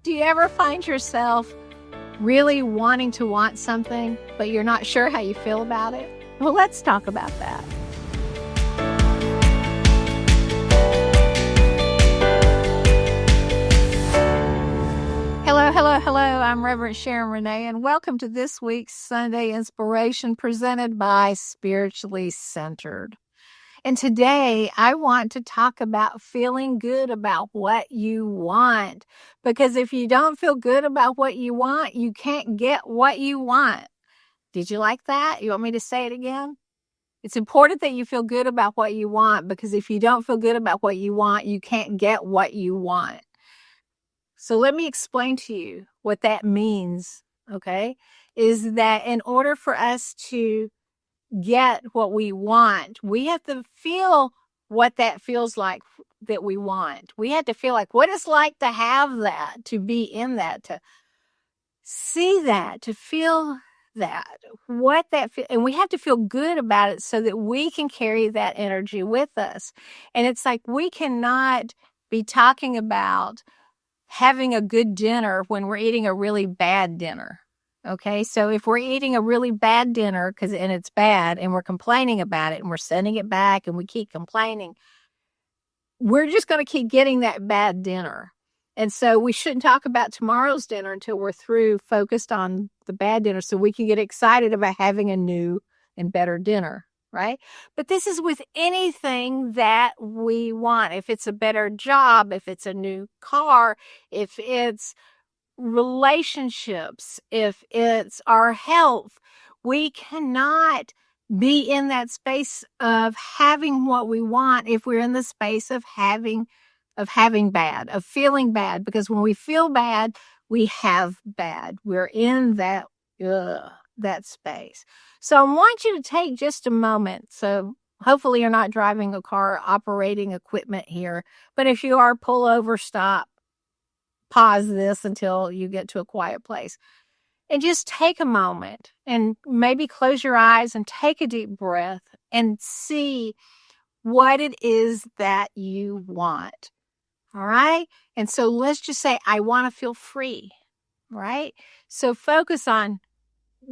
Do you ever find yourself really wanting to want something, but you're not sure how you feel about it? Well, let's talk about that. Hello. I'm Reverend Sharon Renae, and welcome to this week's Sunday Inspiration presented by Spiritually Centered. And today I want to talk about feeling good about what you want. Because if you don't feel good about what you want, you can't get what you want. Did you like that? You want me to say it again? It's important that you feel good about what you want, because if you don't feel good about what you want, you can't get what you want. So let me explain to you what that means, okay? Is that in order for us to get what we want, we have to feel what that feels like that we want. We have to feel like what it's like to have that, to be in that, to see that, to feel that, what that feel, and we have to feel good about it so that we can carry that energy with us. And it's like we cannot be talking about having a good dinner when we're eating a really bad dinner. Okay, so if we're eating a really bad dinner and it's bad and we're complaining about it and we're sending it back and we keep complaining, we're just going to keep getting that bad dinner. And so we shouldn't talk about tomorrow's dinner until we're through focused on the bad dinner so we can get excited about having a new and better dinner, right? But this is with anything that we want. If it's a better job, if it's a new car, if it's relationships, if it's our health, we cannot be in that space of having what we want if we're in the space of having bad, of feeling bad, because when we feel bad, we have bad. We're in that space. So I want you to take just a moment. So hopefully you're not driving a car, operating equipment here, but if you are, pull over, stop, pause this until you get to a quiet place. And just take a moment and maybe close your eyes and take a deep breath and see what it is that you want. All right? And so let's just say, I want to feel free, right? So focus on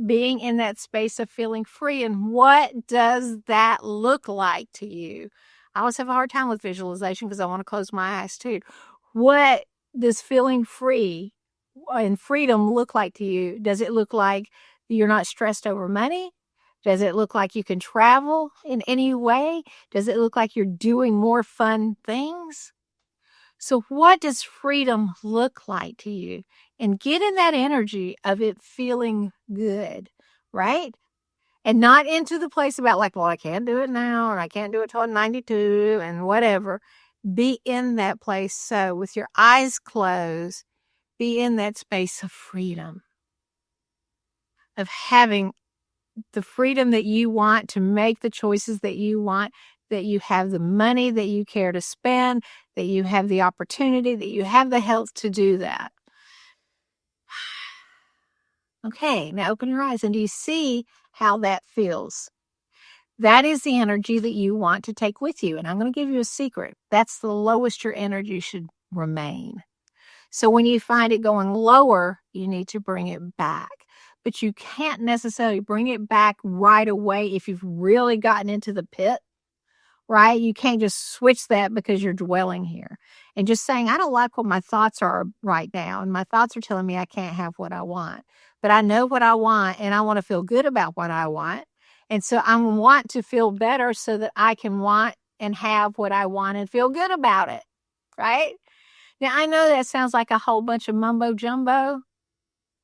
being in that space of feeling free. And what does that look like to you? I always have a hard time with visualization because I want to close my eyes too. What does feeling free and freedom look like to you? Does it look like you're not stressed over money? Does it look like you can travel in any way? Does it look like you're doing more fun things? So what does freedom look like to you? And get in that energy of it feeling good, right? And not into the place about like, well, I can't do it now, or I can't do it till I'm 92 and whatever. Be in that place. So with your eyes closed, be in that space of freedom, of having the freedom that you want to make the choices that you want, that you have the money that you care to spend, that you have the opportunity, that you have the health to do that. Okay, now open your eyes, and do you see how that feels? That is the energy that you want to take with you. And I'm going to give you a secret. That's the lowest your energy should remain. So when you find it going lower, you need to bring it back. But you can't necessarily bring it back right away if you've really gotten into the pit, right? You can't just switch that because you're dwelling here. And just saying, I don't like what my thoughts are right now. And my thoughts are telling me I can't have what I want. But I know what I want, and I want to feel good about what I want. And so I want to feel better so that I can want and have what I want and feel good about it, right? Now, I know that sounds like a whole bunch of mumbo jumbo,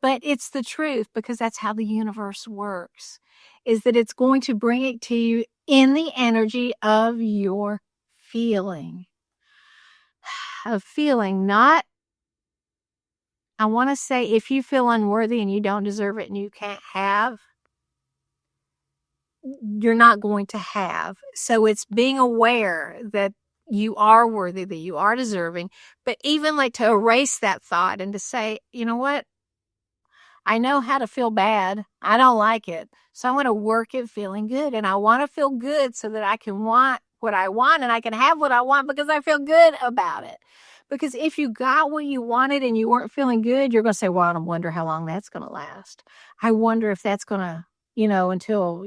but it's the truth, because that's how the universe works, is that it's going to bring it to you in the energy of your feeling. Of feeling, not, I want to say, if you feel unworthy and you don't deserve it and you can't have, you're not going to have. So it's being aware that you are worthy, that you are deserving, but even like to erase that thought and to say, you know what? I know how to feel bad. I don't like it. So I want to work at feeling good. And I want to feel good so that I can want what I want and I can have what I want because I feel good about it. Because if you got what you wanted and you weren't feeling good, you're going to say, well, I wonder how long that's going to last. I wonder if that's going to, until,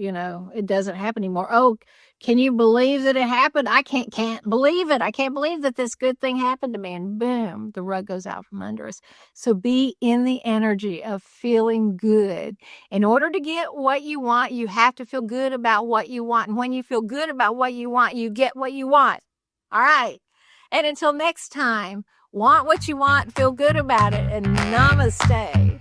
it doesn't happen anymore. Oh, can you believe that it happened? I can't believe it. I can't believe that this good thing happened to me. And boom, the rug goes out from under us. So be in the energy of feeling good. In order to get what you want, you have to feel good about what you want. And when you feel good about what you want, you get what you want. All right. And until next time, want what you want, feel good about it, and namaste.